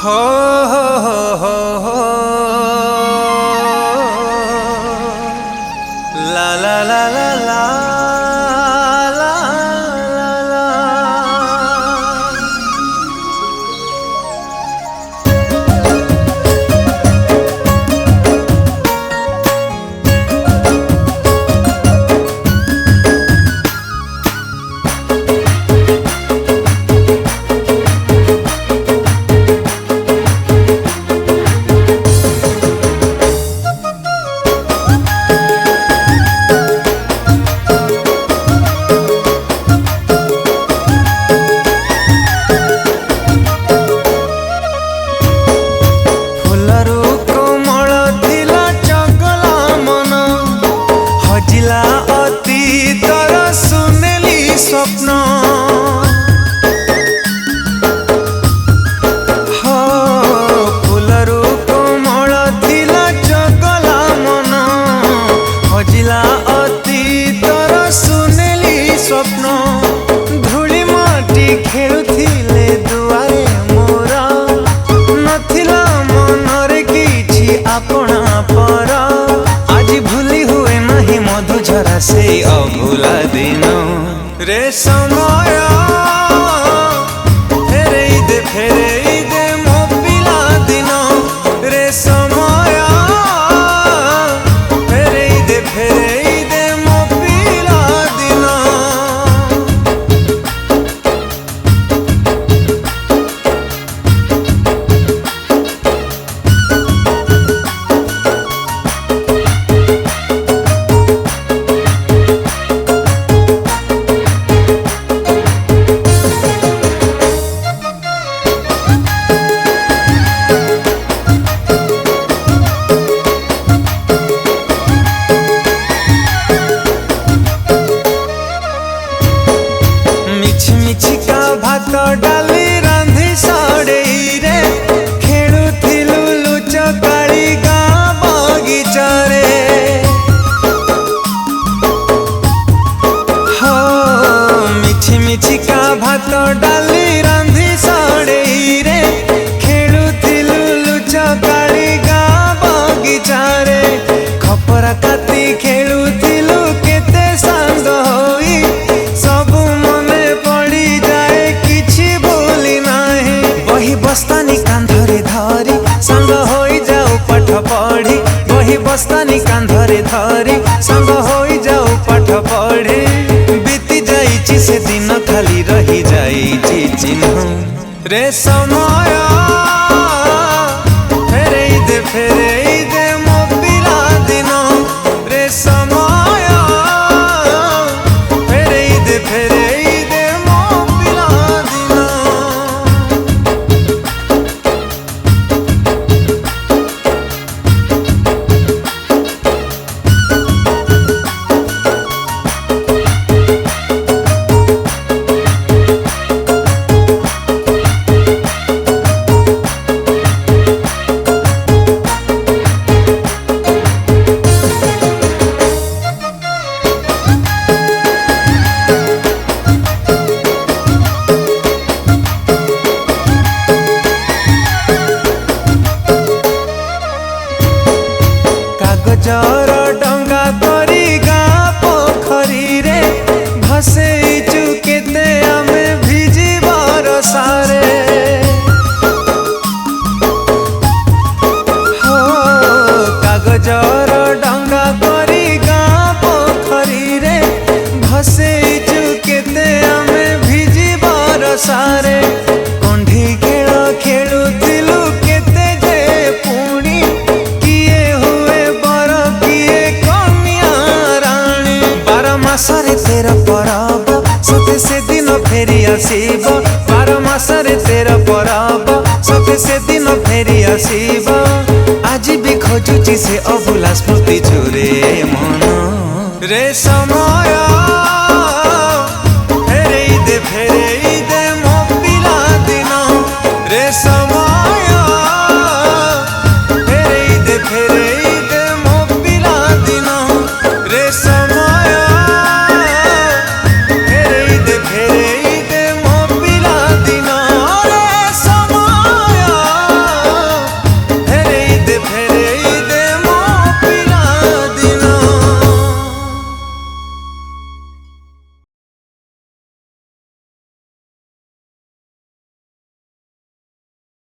हो हो ला ला ला ला ला ला ला ला। अतीतर सुनेली स्वप्न हो फुलरू कोमल थिला चगला मन हजिला अतीतर सुनेली स्वप्न धूली माटी खेलुथिले दुआरे मोर नथिला मनरे किछि आपणा पर आज भूली हुए नहीं मधुझरा से अभूला दिन रे समय फेरे दे मो पिला दिन रे समय फेरे दे मो पिला दिन। मिछिका भात डाली रांधि सड़ई रे खेलुथिलु लुचकाली गाँ बगीचा रे हो मिछिका भात डाली रांधि सड़ई रे खेलुथिलु लुचकाली गाँ बगीचा रे खपरा काती खेलुथिलु केते सांग होई सबु मने पड़ी जाए किछि बोली नाही बही बस्तानी कांधरे धरी संग होई जाऊ पाठ पढ़ी बही बस्तानी कांधरे धरी संग होई जाऊ पाठ पढ़ी बीती जाइछि से दिन खाली रही जाइछि चिन्ह रे समय फेरे दे मो पिला दिन रे समय फेरे दे मो पिला दिन। कागजर डंगा करी गाँ पोखरी रे भसेइचु केते आमे भिजी बरसारे हो कागजर डंगा करी गाँ पोखरी रे भसेइचु केते आमे भिजी बरसारे कंढी खेल खेलुथिलु केते जे पुणी मासरे तेरा परब सते से दिन फेरी आसीब 12 मासरे तेरा परब सते से दिन फेरी आसीब आज भी खोजुची से अभुला स्मृति जोरे मन रे समय